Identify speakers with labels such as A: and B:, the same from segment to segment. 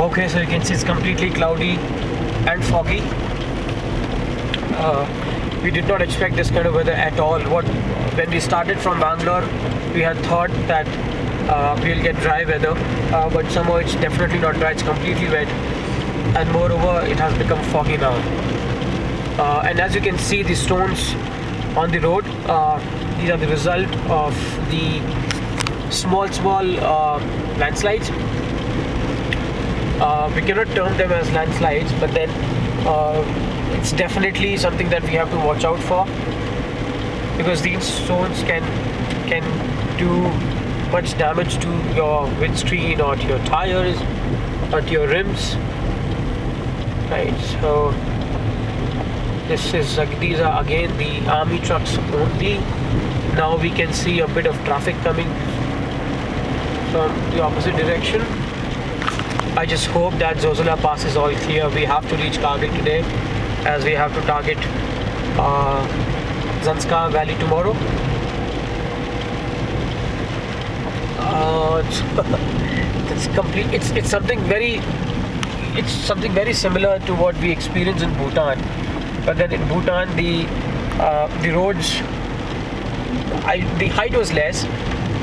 A: Okay, so you can see it's completely cloudy and foggy. We did not expect this kind of weather at all. When we started from Bangalore, we had thought that we'll get dry weather, but somehow it's definitely not dry. It's completely wet, and moreover, it has become foggy now. And as you can see, the stones on the road, these are the result of the small landslides. We cannot term them as landslides, but then it's definitely something that we have to watch out for, because these stones can do much damage to your windscreen or to your tires or to your rims. Right, so these are again the army trucks only. Now we can see a bit of traffic coming from the opposite direction. I just hope that Zozula Pass is all clear. We have to reach Kargil today, as we have to target Zanskar Valley tomorrow. It's complete. It's something very similar to what we experience in Bhutan. But then in Bhutan, the roads, the height was less,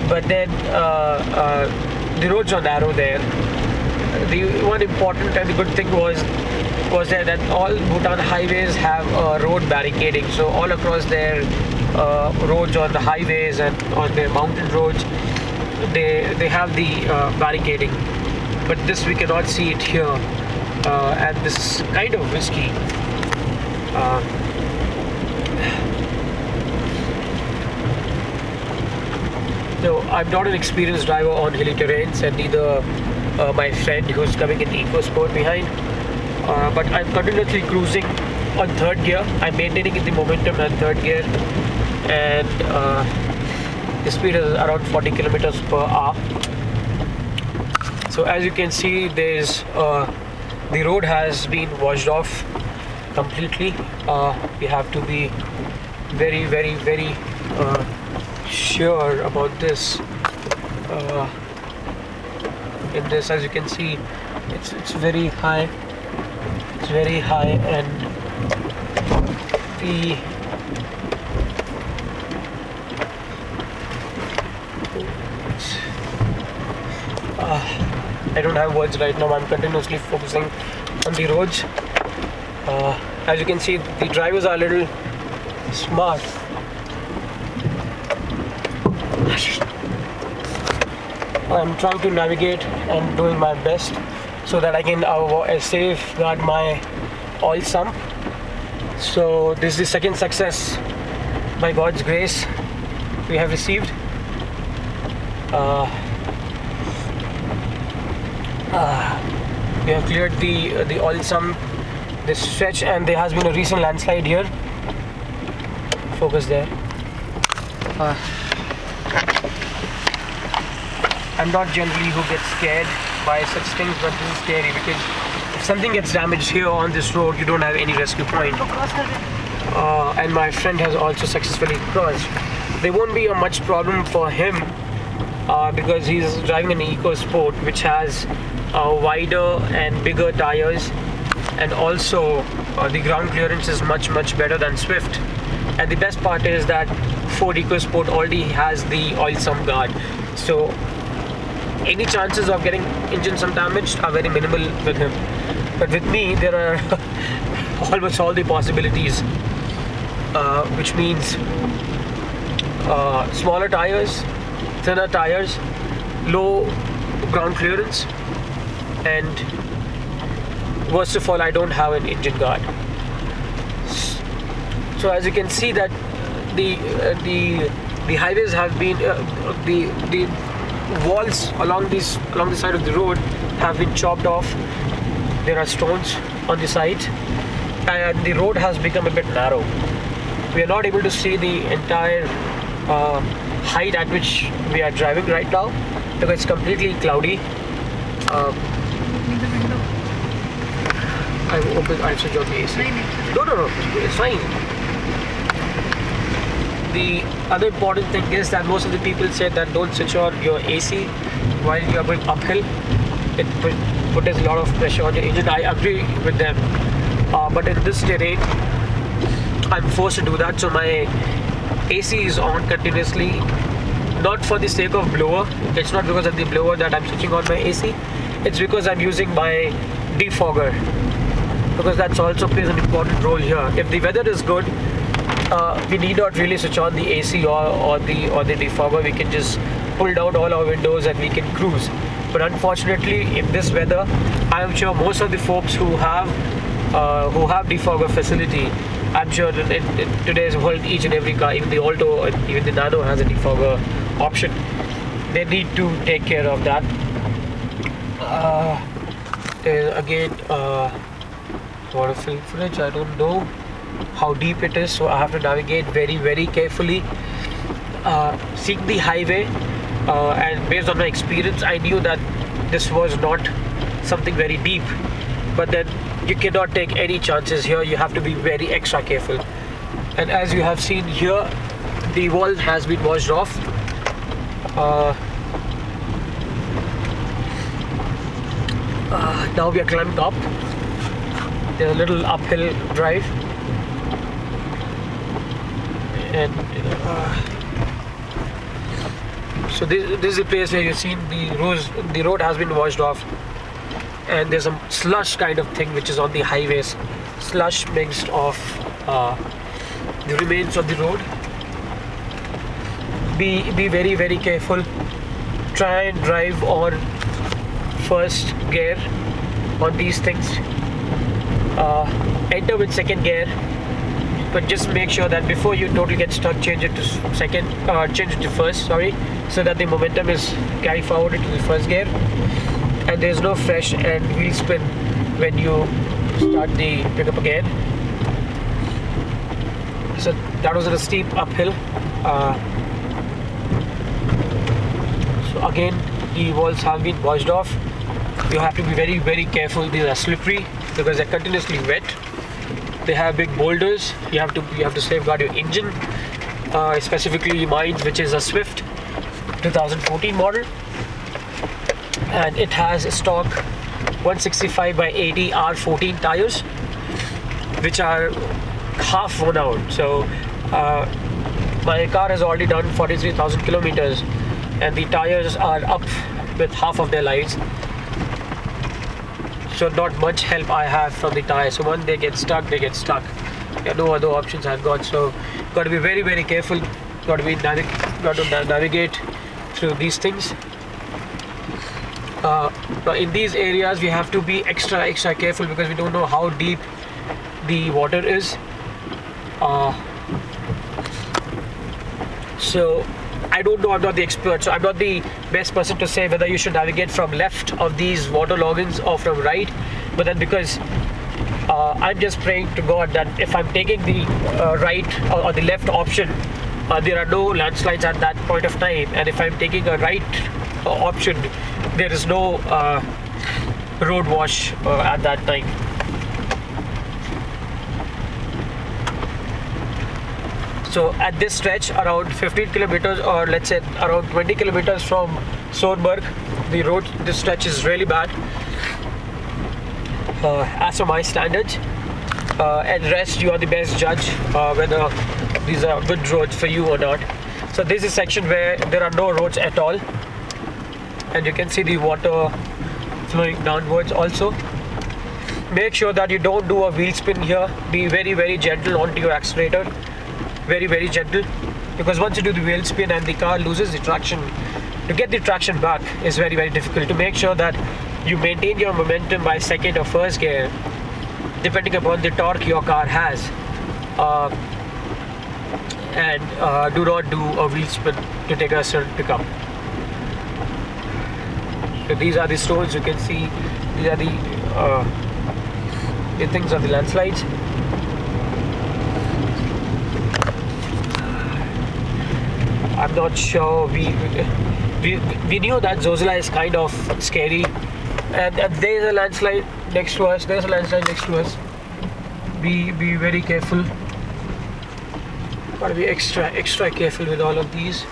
A: but then the roads are narrow there. The one important and the good thing was that all Bhutan highways have road barricading. So all across their roads on the highways and on their mountain roads, they have the barricading. But this we cannot see it here, and this is kind of risky. So I'm not an experienced driver on hilly terrains, and neither my friend who's coming in EcoSport behind. But I'm continuously cruising on third gear. I'm maintaining the momentum on third gear, and the speed is around 40 kilometers per hour. So as you can see, there's the road has been washed off completely. We have to be very, very, very sure about this. In this, as you can see, it's very high. It's very high, and I don't have words right now. I'm continuously focusing on the roads. As you can see, the drivers are a little smart. I'm trying to navigate and doing my best so that I can safeguard my oil sump. So this is the second success, by God's grace, we have received. We have cleared the oil sump, this stretch, and there has been a recent landslide here. Focus there. I'm not generally who gets scared by such things, but this is scary because if something gets damaged here on this road, you don't have any rescue point. And my friend has also successfully crossed. There won't be a much problem for him because he's driving an EcoSport, which has wider and bigger tires, and also the ground clearance is much better than Swift. And the best part is that Ford EcoSport already has the oil sump guard, so any chances of getting engine sump damaged are very minimal with him. But with me, there are almost all the possibilities, which means smaller tires, thinner tires, low ground clearance, and worst of all, I don't have an engine guard. So as you can see that the highways have been the walls along the side of the road have been chopped off. There are stones on the sides, and the road has become a bit narrow. We are not able to see the entire height at which we are driving right now because it's completely cloudy. I'll switch off the AC. No, it's fine. The other important thing is that most of the people say that don't switch on your AC while you are going uphill, put a lot of pressure on your engine. I agree with them, but in this terrain, I'm forced to do that. So my AC is on continuously, not for the sake of blower. It's not because of the blower that I'm switching on my AC. It's because I'm using my defogger, because that's also plays an important role here. If the weather is good, we need not really switch on the AC or the defogger. We can just pull down all our windows and we can cruise. But unfortunately, in this weather, I'm sure most of the folks who have defogger facility, I'm sure that in today's world, each and every car, even the Alto, even the Nano has a defogger option. They need to take care of that. Again, water filtrage, I don't know how deep it is, so I have to navigate very, very carefully. Seeing the highway, and based on my experience, I knew that this was not something very deep, but then you cannot take any chances here. You have to be very extra careful. And as you have seen here, the wall has been washed off. Now we are climbing up. There's a little uphill drive, and so this is the place where you've seen the road has been washed off, and there's a slush kind of thing which is on the highways, slush mixed of the remains of the road. Be very, very careful. Try and drive on first gear on these things. Enter with second gear, but just make sure that before you totally get stuck, change it to first, sorry, so that the momentum is carried forward into the first gear, and there's no fresh and wheel spin when you start the pickup again. So that was a steep uphill. So again, the walls have been washed off. You have to be very, very careful. These are slippery because they're continuously wet. They have big boulders. You have to safeguard your engine, specifically mine, which is a Swift 2014 model, and it has stock 165 by 80 R14 tires, which are half worn out. So my car has already done 43,000 kilometers, and the tires are up with half of their lives. So not much help I have from the tires. So when they get stuck, they get stuck. Yeah, no other options I've got. So got to be very, very careful. Got to navigate through these things. But in these areas, we have to be extra careful because we don't know how deep the water is. So I don't know, I'm not the expert, so I'm not the best person to say whether you should navigate from left of these water loggings or from right. But then because I'm just praying to God that if I'm taking the right or the left option, there are no landslides at that point of time, and if I'm taking a right option, there is no road wash at that time. So at this stretch, around 15 kilometers, or let's say around 20 kilometers from Sonberg, this stretch is really bad as for my standards. And rest, you are the best judge whether these are good roads for you or not. So this is a section where there are no roads at all, and you can see the water flowing downwards also. Make sure that you don't do a wheel spin here. Be very, very gentle onto your accelerator. Very, very gentle, because once you do the wheel spin and the car loses the traction, to get the traction back is very, very difficult. To make sure that you maintain your momentum by second or first gear, depending upon the torque your car has, and do not do a wheel spin to take a certain pickup. So these are the stones you can see. These are the things of the landslides. I'm not sure. We knew that Zozula is kind of scary, and there's a landslide next to us. There's a landslide next to us. Be very careful. Gotta be extra careful with all of these.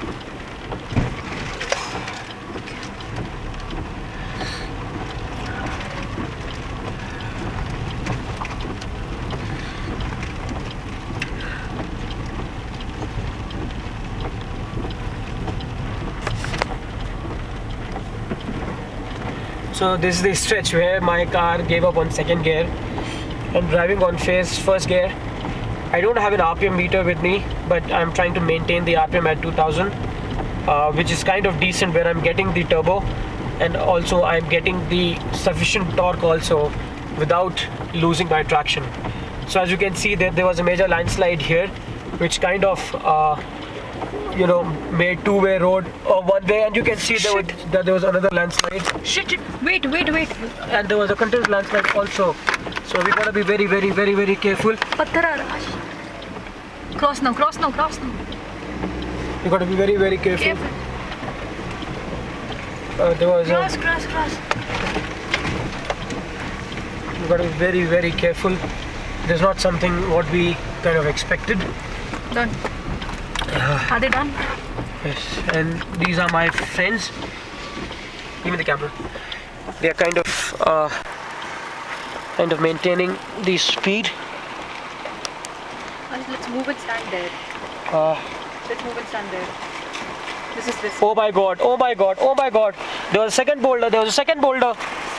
A: So this is the stretch where my car gave up on second gear and driving on first gear. I don't have an RPM meter with me, but I'm trying to maintain the RPM at 2000, which is kind of decent, where I'm getting the turbo and also I'm getting the sufficient torque also without losing my traction. So as you can see that there was a major landslide here, which kind of made two-way road or one way, and you can see that there was another landslide.
B: Shit. Wait.
A: And there was a continuous landslide also. So we gotta be very, very, very, very careful.
B: Patthar aa raha. Cross now.
A: You gotta be very, very careful.
B: Careful.
A: There was
B: Cross.
A: you gotta be very, very careful. There's not something what we kind of expected.
B: Done. Are they done?
A: Yes, and these are my friends. Give me the camera. They are kind of maintaining the speed.
B: Let's move and stand there. Let's move and stand there. This is this.
A: Oh my god. There was a second boulder.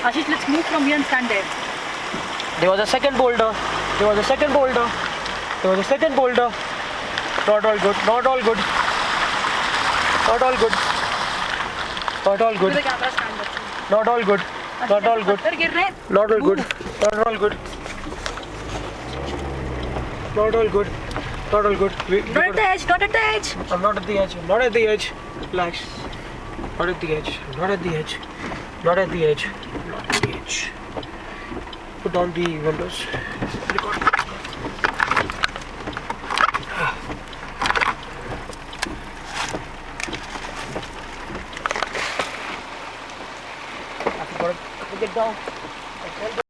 B: Ashish, let's move from here and stand there.
A: There was a second boulder. Not all good.
B: Do the camera stand up.
A: Not all good.
B: पत्थर गिर रहे हैं.
A: Not all good. Not all good.
B: Not at the edge.
A: I'm not at the edge. Relax. Not at the edge. Put down the windows. Record. I forgot to get down.